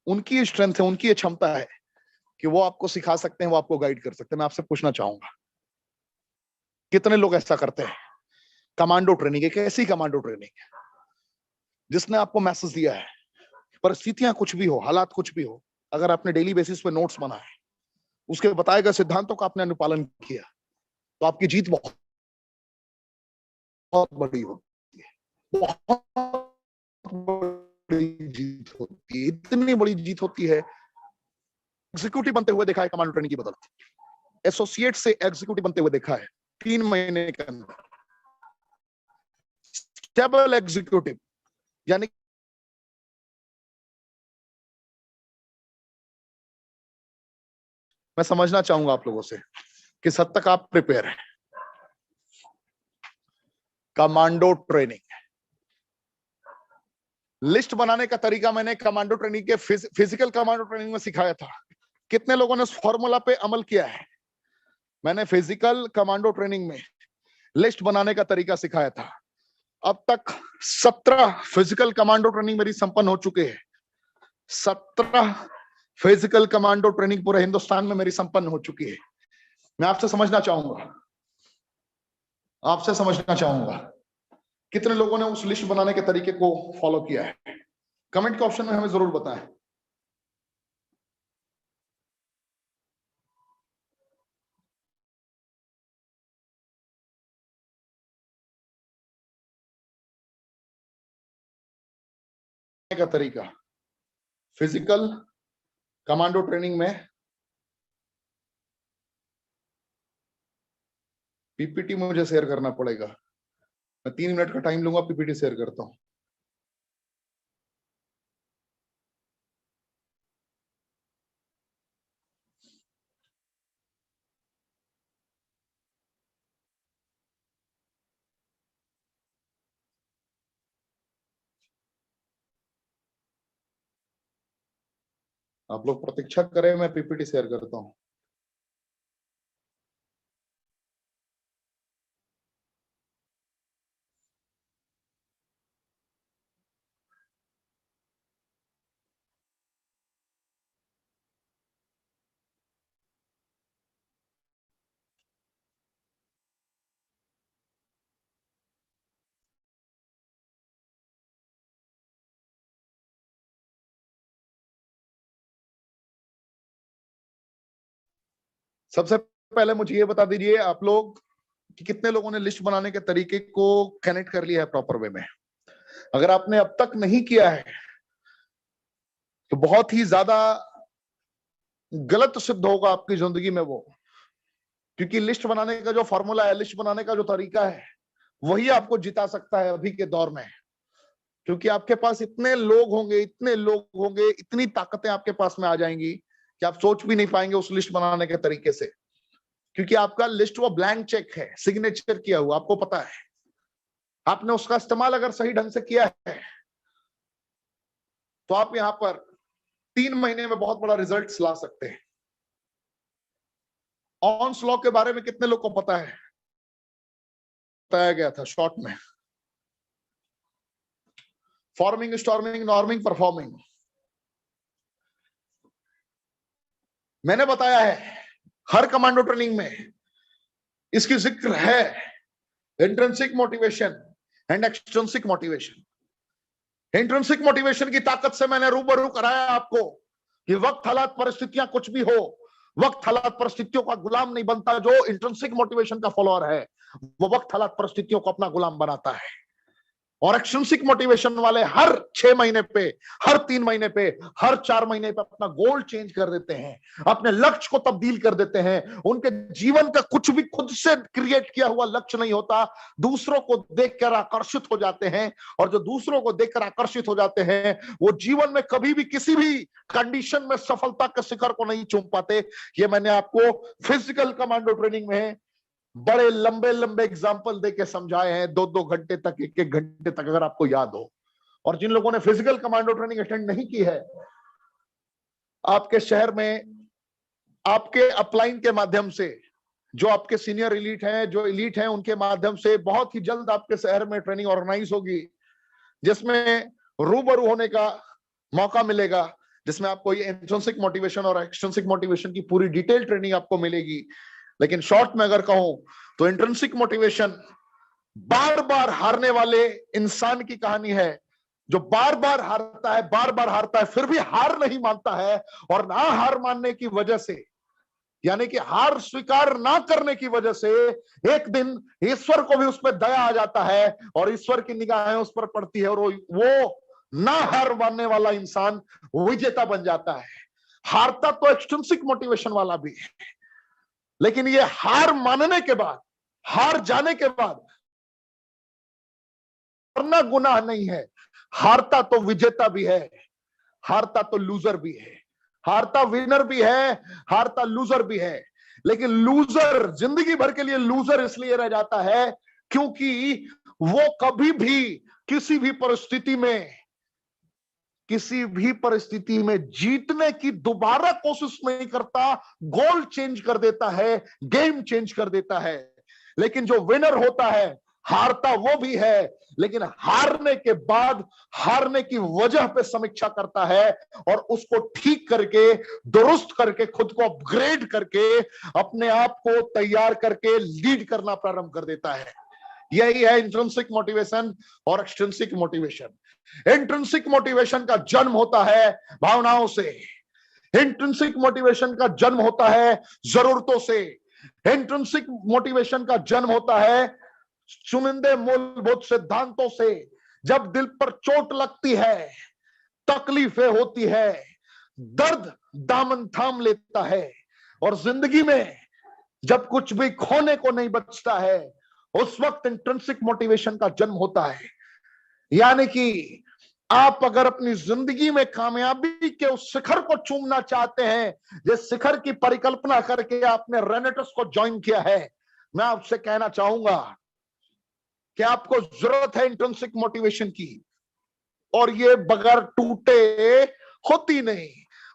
उनकी स्ट्रेंथ है, उनकी ये क्षमता है कि वो आपको सिखा सकते हैं, वो आपको गाइड कर सकते हैं। मैं आपसे पूछना चाहूंगा कितने लोग ऐसा करते हैं? कमांडो ट्रेनिंग एक ऐसी कमांडो ट्रेनिंग जिसने आपको मैसेज दिया है, परिस्थितियां कुछ भी हो, हालात कुछ भी हो, अगर आपने डेली बेसिस पे नोट्स बनाए, उसके बताए गए सिद्धांतों का आपने अनुपालन किया, तो आपकी जीत बहुत बड़ी होती है। बहुत बड़ी जीत होती है, इतनी बड़ी जीत होती है। एग्जीक्यूटिव बनते हुए देखा है कमांडो ट्रेनिंग की बदौलत। एसोसिएट से एग्जीक्यूटिव बनते हुए देखा है 3 महीने के अंदर। स्टेबल एग्जीक्यूटिव यानी मैं समझना चाहूंगा आप लोगों से किस हद तक आप प्रिपेयर हैं। कमांडो ट्रेनिंग लिस्ट बनाने का तरीका मैंने कमांडो ट्रेनिंग के फिजिकल कमांडो ट्रेनिंग में सिखाया था। कितने लोगों ने उस फॉर्मूला पे अमल किया है? मैंने फिजिकल कमांडो ट्रेनिंग में लिस्ट बनाने का तरीका सिखाया था। अब तक 17 फिजिकल कमांडो ट्रेनिंग मेरी संपन्न हो चुके हैं। 17 फिजिकल कमांडो ट्रेनिंग पूरे हिंदुस्तान में मेरी संपन्न हो चुकी है। मैं आपसे समझना चाहूंगा कितने लोगों ने उस लिस्ट बनाने के तरीके को फॉलो किया है? कमेंट के ऑप्शन में हमें जरूर बताएं। का तरीका फिजिकल कमांडो ट्रेनिंग में पीपीटी मुझे शेयर करना पड़ेगा। मैं 3 मिनट का टाइम लूंगा, पीपीटी शेयर करता हूं। आप लोग प्रतीक्षा करें, मैं पीपीटी शेयर करता हूं। सबसे पहले मुझे ये बता दीजिए आप लोग कि कितने लोगों ने लिस्ट बनाने के तरीके को कनेक्ट कर लिया है प्रॉपर वे में। अगर आपने अब तक नहीं किया है तो बहुत ही ज्यादा गलत सिद्ध होगा आपकी जिंदगी में वो, क्योंकि लिस्ट बनाने का जो फॉर्मूला है, लिस्ट बनाने का जो तरीका है, वही आपको जिता सकता है अभी के दौर में। क्योंकि आपके पास इतने लोग होंगे, इतने लोग होंगे, इतनी ताकतें आपके पास में आ जाएंगी कि आप सोच भी नहीं पाएंगे उस लिस्ट बनाने के तरीके से। क्योंकि आपका लिस्ट वो ब्लैंक चेक है, सिग्नेचर किया हुआ, आपको पता है। आपने उसका इस्तेमाल अगर सही ढंग से किया है तो आप यहां पर 3 महीने में बहुत बड़ा रिजल्ट ला सकते हैं। ऑन्स लॉ के बारे में कितने लोग को पता है? बताया गया था शॉर्ट में, फॉर्मिंग, स्टॉर्मिंग, नॉर्मिंग, परफॉर्मिंग। मैंने बताया है हर कमांडो ट्रेनिंग में इसकी जिक्र है, intrinsic motivation and extrinsic motivation. Intrinsic motivation की ताकत से मैंने रूबरू कराया आपको कि वक्त, हालात, परिस्थितियां कुछ भी हो, वक्त, हालात, परिस्थितियों का गुलाम नहीं बनता। जो इंट्रिंसिक मोटिवेशन का फॉलोअर है वो वक्त, हालात, परिस्थितियों को अपना गुलाम बनाता है। और एक्सट्रिंसिक मोटिवेशन वाले हर 6 महीने पे, हर 3 महीने पे, हर 4 महीने पे अपना गोल चेंज कर देते हैं, अपने लक्ष्य को तब्दील कर देते हैं। उनके जीवन का कुछ भी खुद से क्रिएट किया हुआ लक्ष्य नहीं होता, दूसरों को देखकर आकर्षित हो जाते हैं। और जो दूसरों को देखकर आकर्षित हो जाते हैं वो जीवन में कभी भी किसी भी कंडीशन में सफलता के शिखर को नहीं चूम पाते। ये मैंने आपको फिजिकल कमांडो ट्रेनिंग में बड़े लंबे लंबे एग्जाम्पल देके समझाए हैं, 2-2 घंटे तक, 1-1 घंटे तक, अगर आपको याद हो। और जिन लोगों ने फिजिकल कमांडो ट्रेनिंग अटेंड नहीं की है, आपके शहर में आपके अपलाइन के माध्यम से, जो आपके सीनियर एलीट हैं, जो एलीट हैं, उनके माध्यम से बहुत ही जल्द आपके शहर में ट्रेनिंग ऑर्गेनाइज होगी, जिसमें रूबरू होने का मौका मिलेगा, जिसमें आपको ये इंट्रिंसिक मोटिवेशन और एक्सट्रिंसिक मोटिवेशन की पूरी डिटेल ट्रेनिंग आपको मिलेगी। लेकिन शॉर्ट में अगर कहूं तो इंट्रिंसिक मोटिवेशन बार बार हारने वाले इंसान की कहानी है, जो बार बार हारता है, बार बार हारता है, फिर भी हार नहीं मानता है। और ना हार मानने की वजह से, यानी कि हार स्वीकार ना करने की वजह से, एक दिन ईश्वर को भी उस पर दया आ जाता है और ईश्वर की निगाहें उस पर पड़ती है और वो ना हार मानने वाला इंसान विजेता बन जाता है। हारता तो एक्सट्रिंसिक मोटिवेशन वाला भी है, लेकिन ये हार मानने के बाद, हार जाने के बाद करना गुनाह नहीं है। हारता तो विजेता भी है, हारता तो लूजर भी है, हारता विनर भी है, हारता लूजर भी है। लेकिन लूजर जिंदगी भर के लिए लूजर इसलिए रह जाता है क्योंकि वो कभी भी किसी भी परिस्थिति में, किसी भी परिस्थिति में जीतने की दोबारा कोशिश नहीं करता, गोल चेंज कर देता है, गेम चेंज कर देता है। लेकिन जो विनर होता है, हारता वो भी है, लेकिन हारने के बाद हारने की वजह पे समीक्षा करता है और उसको ठीक करके, दुरुस्त करके, खुद को अपग्रेड करके, अपने आप को तैयार करके लीड करना प्रारंभ कर देता है। यही है इंट्रिंसिक मोटिवेशन और एक्सट्रिंसिक मोटिवेशन। इंट्रिंसिक मोटिवेशन का जन्म होता है भावनाओं से, इंट्रिंसिक मोटिवेशन का जन्म होता है जरूरतों से, इंट्रिंसिक मोटिवेशन का जन्म होता है चुनिंदे मूलभूत सिद्धांतों से। जब दिल पर चोट लगती है, तकलीफें होती है, दर्द दामन थाम लेता है और जिंदगी में जब कुछ भी खोने को नहीं बचता है, उस वक्त इंट्रिंसिक मोटिवेशन का जन्म होता है। यानी कि आप अगर अपनी जिंदगी में कामयाबी के उस शिखर को चूमना चाहते हैं, जिस शिखर की परिकल्पना करके आपने रेनेटस को ज्वाइन किया है, मैं आपसे कहना चाहूंगा कि आपको जरूरत है इंट्रिंसिक मोटिवेशन की। और ये बगैर टूटे होती नहीं,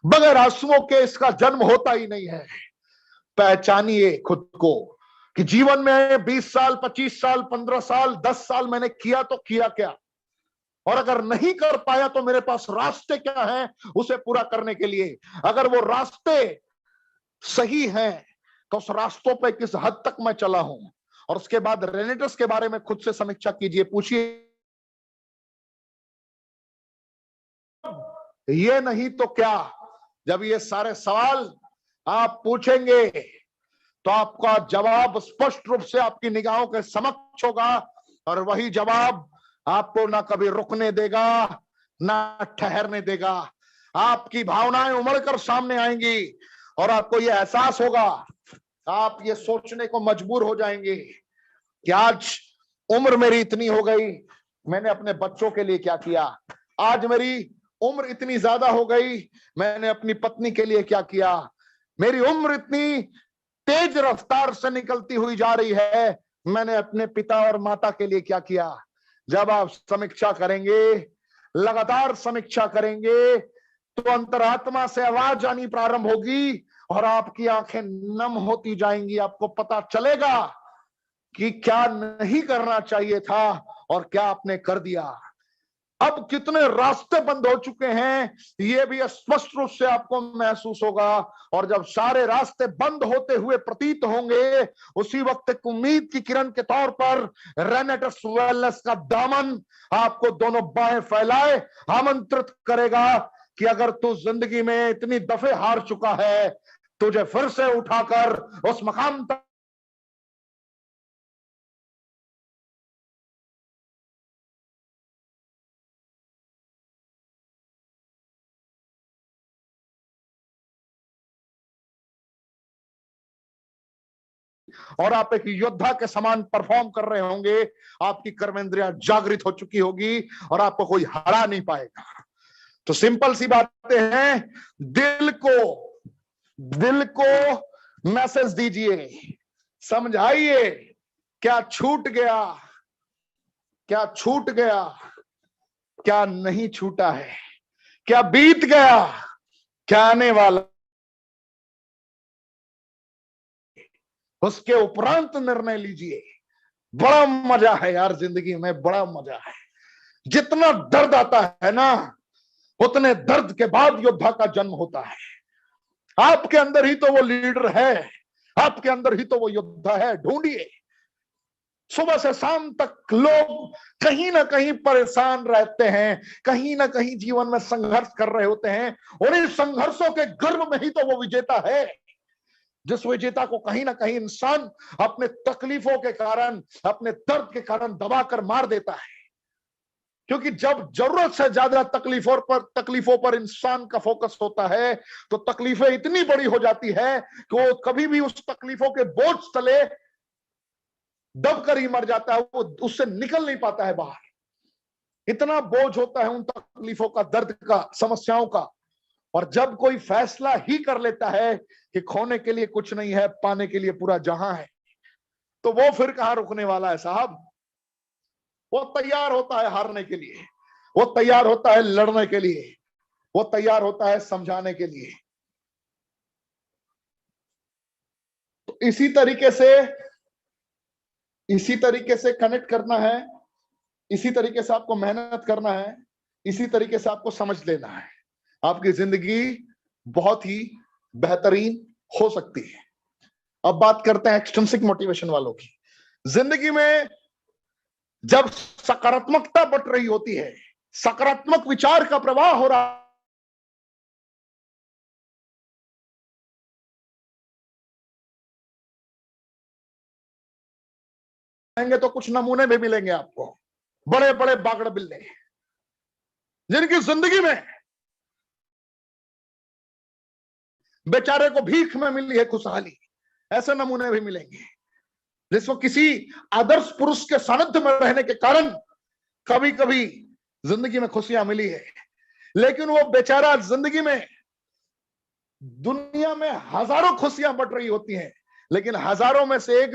बगैर आंसुओं के इसका जन्म होता ही नहीं है। पहचानिए खुद को कि जीवन में 20 साल, 25 साल, 15 साल, 10 साल मैंने किया तो किया क्या, और अगर नहीं कर पाया तो मेरे पास रास्ते क्या हैं उसे पूरा करने के लिए। अगर वो रास्ते सही हैं तो उस रास्तों पे किस हद तक मैं चला हूं। और उसके बाद रेनेटस के बारे में खुद से समीक्षा कीजिए, पूछिए ये नहीं तो क्या। जब ये सारे सवाल आप पूछेंगे तो आपका जवाब स्पष्ट रूप से आपकी निगाहों के समक्ष होगा, और वही जवाब आपको ना कभी रुकने देगा ना ठहरने देगा। आपकी भावनाएं उमड़कर सामने आएंगी और आपको यह एहसास होगा, आप ये सोचने को मजबूर हो जाएंगे कि आज उम्र मेरी इतनी हो गई, मैंने अपने बच्चों के लिए क्या किया। आज मेरी उम्र इतनी ज्यादा हो गई, मैंने अपनी पत्नी के लिए क्या किया। मेरी उम्र इतनी तेज रफ्तार से निकलती हुई जा रही है, मैंने अपने पिता और माता के लिए क्या किया। जब आप समीक्षा करेंगे, लगातार समीक्षा करेंगे, तो अंतरात्मा से आवाज आनी प्रारंभ होगी और आपकी आंखें नम होती जाएंगी। आपको पता चलेगा कि क्या नहीं करना चाहिए था और क्या आपने कर दिया। अब कितने रास्ते बंद हो चुके हैं ये भी स्पष्ट रूप से आपको महसूस होगा। और जब सारे रास्ते बंद होते हुए प्रतीत होंगे, उसी वक्त एक उम्मीद की किरण के तौर पर रेनेटस वेलनेस का दामन आपको दोनों बाहें फैलाए आमंत्रित करेगा कि अगर तू जिंदगी में इतनी दफे हार चुका है, तुझे फिर से उठाकर उस मकाम तक और आप एक योद्धा के समान परफॉर्म कर रहे होंगे। आपकी कर्मेंद्रियां जागृत हो चुकी होगी और आपको कोई हरा नहीं पाएगा। तो सिंपल सी बातें हैं, दिल को मैसेज दीजिए, समझाइए क्या छूट गया, क्या छूट गया, क्या नहीं छूटा है, क्या बीत गया, क्या आने वाला, उसके उपरांत निर्णय लीजिए। बड़ा मजा है यार जिंदगी में, बड़ा मजा है। जितना दर्द आता है ना, उतने दर्द के बाद योद्धा का जन्म होता है। आपके अंदर ही तो वो लीडर है, आपके अंदर ही तो वो योद्धा है। ढूंढिए। सुबह से शाम तक लोग कहीं ना कहीं परेशान रहते हैं, कहीं ना कहीं जीवन में संघर्ष कर रहे होते हैं, और इन संघर्षों के गर्भ में ही तो वो विजेता है, जिस विजेता को कहीं ना कहीं इंसान अपने तकलीफों के कारण, अपने दर्द के कारण दबाकर मार देता है। क्योंकि जब जरूरत से ज्यादा तकलीफों पर इंसान का फोकस होता है, तो तकलीफें इतनी बड़ी हो जाती है कि वो कभी भी उस तकलीफों के बोझ तले दबकर ही मर जाता है, वो उससे निकल नहीं पाता है बाहर। इतना बोझ होता है उन तकलीफों का, दर्द का, समस्याओं का। और जब कोई फैसला ही कर लेता है कि खोने के लिए कुछ नहीं है, पाने के लिए पूरा जहां है, तो वो फिर कहां रुकने वाला है साहब। वो तैयार होता है हारने के लिए, वो तैयार होता है लड़ने के लिए, वो तैयार होता है समझाने के लिए। तो इसी तरीके से कनेक्ट करना है, इसी तरीके से आपको मेहनत करना है, इसी तरीके से आपको समझ लेना है। आपकी जिंदगी बहुत ही बेहतरीन हो सकती है। अब बात करते हैं एक्सट्रिंसिक मोटिवेशन वालों की। जिंदगी में जब सकारात्मकता बट रही होती है, सकारात्मक विचार का प्रवाह हो रहा है, तो कुछ नमूने भी मिलेंगे आपको। बड़े बड़े बागड़ बिल्ले जिनकी जिंदगी में बेचारे को भीख में मिली है खुशहाली, ऐसे नमूने भी मिलेंगे। जिसको किसी आदर्श पुरुष के सानिध्य में रहने के कारण कभी कभी जिंदगी में खुशियां मिली है, लेकिन वो बेचारा जिंदगी में, दुनिया में हजारों खुशियां बट रही होती हैं, लेकिन हजारों में से एक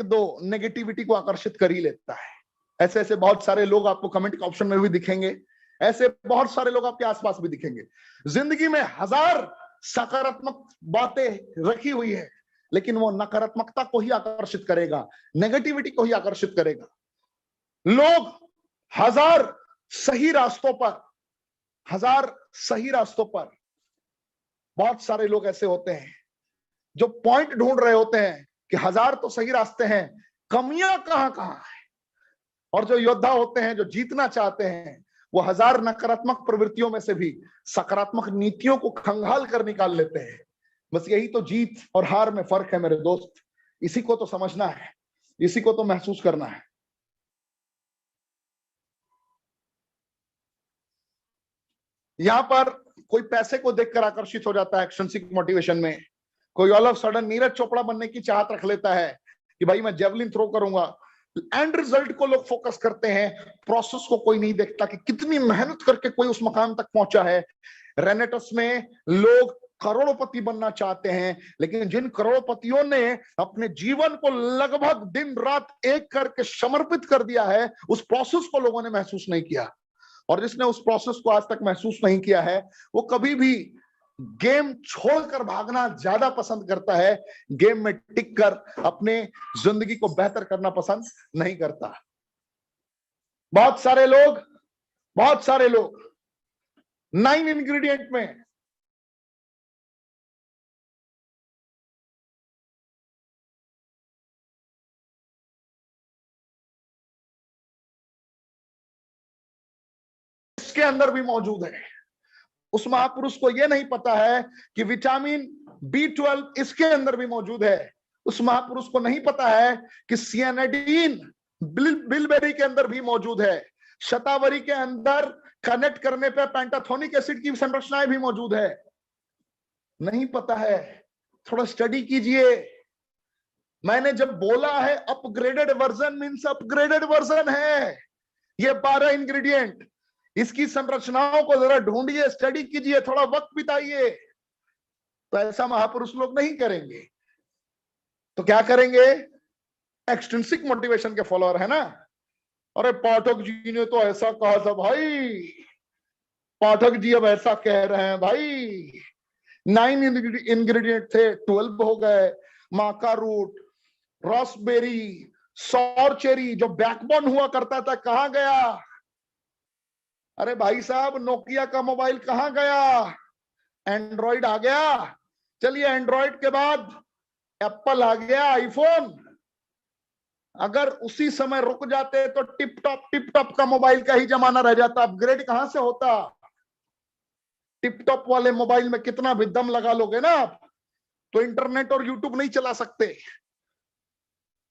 दो नेगेटिविटी को आकर्षित कर ही लेता है। ऐसे ऐसे बहुत सारे लोग आपको कमेंट के ऑप्शन में भी दिखेंगे ऐसे बहुत सारे लोग आपके आसपास भी दिखेंगे। जिंदगी में हजार सकारात्मक बातें रखी हुई है, लेकिन वो नकारात्मकता को ही आकर्षित करेगा, नेगेटिविटी को ही आकर्षित करेगा। लोग हजार सही रास्तों पर, हजार सही रास्तों पर, बहुत सारे लोग ऐसे होते हैं जो पॉइंट ढूंढ रहे होते हैं कि हजार तो सही रास्ते हैं, कमियां कहां कहां है। और जो योद्धा होते हैं, जो जीतना चाहते हैं, वो हजार नकारात्मक प्रवृत्तियों में से भी सकारात्मक नीतियों को खंगाल कर निकाल लेते हैं। बस यही तो जीत और हार में फर्क है मेरे दोस्त। इसी को तो समझना है, इसी को तो महसूस करना है। यहां पर कोई पैसे को देखकर आकर्षित हो जाता है एक्सट्रिंसिक मोटिवेशन में। कोई all of sudden Neeraj Chopra बनने की चाहत रख लेता है कि भाई मैं जेवलिन थ्रो करूंगा। एंड रिजल्ट को लोग फोकस करते हैं, प्रोसेस को कोई नहीं देखता कि कितनी मेहनत करके कोई उस मकाम तक पहुंचा है। रेनेटस में लोग करोड़पति बनना चाहते हैं, लेकिन जिन करोड़पतियों ने अपने जीवन को लगभग दिन रात एक करके समर्पित कर दिया है, उस प्रोसेस को लोगों ने महसूस नहीं किया। और जिसने उस प्रोसेस को आज तक महसूस नहीं किया है, वो कभी भी गेम छोड़कर भागना ज्यादा पसंद करता है, गेम में टिक कर अपने जिंदगी को बेहतर करना पसंद नहीं करता। बहुत सारे लोग 9 इंग्रेडिएंट में इसके अंदर भी मौजूद है। उस महापुरुष को यह नहीं पता है कि विटामिन B12 इसके अंदर भी मौजूद है। उस महापुरुष को नहीं पता है कि सियानाडीन बिलबेरी के अंदर भी मौजूद है। शतावरी के अंदर कनेक्ट करने पे पेंटाथोनिक एसिड की संरचनाएं भी मौजूद है। नहीं पता है, थोड़ा स्टडी कीजिए। मैंने जब बोला है upgraded version means upgraded version है। ये 12 इंग्रेडिएंट, इसकी संरचनाओं को जरा ढूंढिए, स्टडी कीजिए, थोड़ा वक्त बिताइए। तो ऐसा महापुरुष लोग नहीं करेंगे। तो क्या करेंगे? एक्सट्रिंसिक मोटिवेशन के फॉलोअर है ना। अरे पाठक जी ने तो ऐसा कहा था भाई, पाठक जी अब ऐसा कह रहे हैं भाई। 9 इंग्रेडिएंट थे, 12 हो गए। माका रूट, रॉसबेरी, सौर चेरी, जो बैकबोन हुआ करता था, कहां गया? अरे भाई साहब, नोकिया का मोबाइल कहां गया? एंड्रॉइड आ गया। चलिए, एंड्रॉइड के बाद एप्पल आ गया, आईफोन। अगर उसी समय रुक जाते तो टिप टॉप का मोबाइल का ही जमाना रह जाता। अपग्रेड कहां से होता? टिप टॉप वाले मोबाइल में कितना भी दम लगा लोगे ना आप, तो इंटरनेट और यूट्यूब नहीं चला सकते।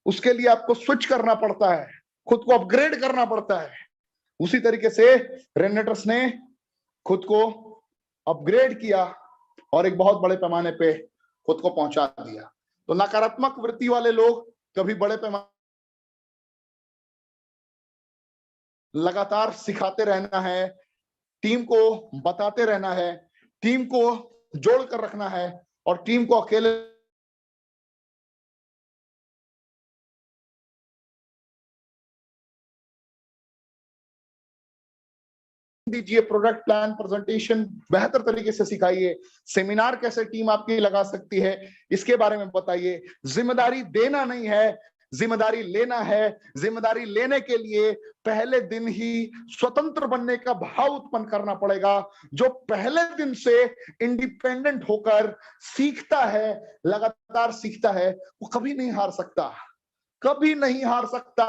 उसके लिए आपको स्विच करना पड़ता है, खुद को अपग्रेड करना पड़ता है। उसी तरीके से रेनेटस ने खुद को अपग्रेड किया और एक बहुत बड़े पैमाने पे खुद को पहुंचा दिया। तो नकारात्मक वृत्ति वाले लोग कभी बड़े पैमाने लगातार सिखाते रहना है, टीम को बताते रहना है, टीम को जोड़ कर रखना है, और टीम को अकेले दीजिए। प्रोडक्ट प्लान प्रेजेंटेशन बेहतर तरीके से सिखाइए। सेमिनार कैसे टीम आपकी लगा सकती है, इसके बारे में बताइए। जिम्मेदारी देना नहीं है, जिम्मेदारी लेना है। जिम्मेदारी लेने के लिए पहले दिन ही स्वतंत्र बनने का भाव उत्पन्न करना पड़ेगा। जो पहले दिन से इंडिपेंडेंट होकर सीखता है, लगातार सीखता है, वो कभी नहीं हार सकता, कभी नहीं हार सकता।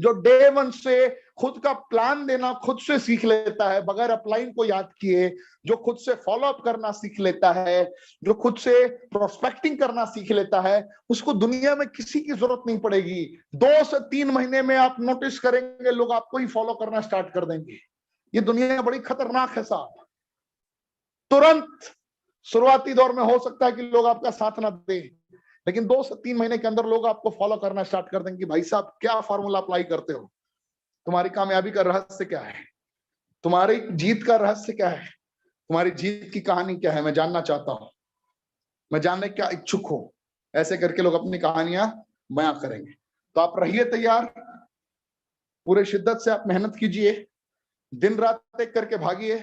जो डे 1 से खुद का प्लान देना खुद से सीख लेता है बगैर अपलाइन को याद किए, जो खुद से फॉलो अप करना सीख लेता है, जो खुद से प्रोस्पेक्टिंग करना सीख लेता है, उसको दुनिया में किसी की जरूरत नहीं पड़ेगी। 2 से 3 महीने में आप नोटिस करेंगे लोग आपको ही फॉलो करना स्टार्ट कर देंगे। ये दुनिया बड़ी खतरनाक है साहब। तुरंत शुरुआती दौर में हो सकता है कि लोग आपका साथ ना दें, लेकिन 2 से 3 महीने के अंदर लोग आपको फॉलो करना स्टार्ट कर देंगे। भाई साहब, क्या फॉर्मूला अप्लाई करते हो? तुम्हारी कामयाबी का रहस्य क्या है? तुम्हारी जीत का रहस्य क्या है? तुम्हारी जीत की कहानी क्या है? मैं जानना चाहता हूं, मैं जानने का इच्छुक हूं। ऐसे करके लोग अपनी कहानियां बयां करेंगे। तो आप रहिए तैयार, पूरे शिद्दत से आप मेहनत कीजिए। दिन रात एक करके भागिए,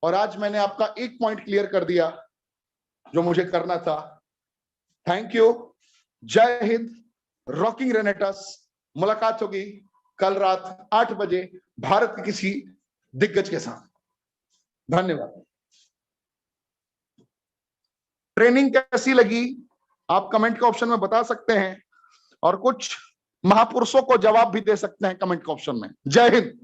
और आज मैंने आपका एक पॉइंट क्लियर कर दिया जो मुझे करना था। थैंक यू, जय हिंद, रॉकिंग रेनेटस। मुलाकात होगी कल रात 8 बजे भारत के किसी दिग्गज के साथ। धन्यवाद। ट्रेनिंग कैसी लगी आप कमेंट के ऑप्शन में बता सकते हैं, और कुछ महापुरुषों को जवाब भी दे सकते हैं कमेंट के ऑप्शन में। जय हिंद।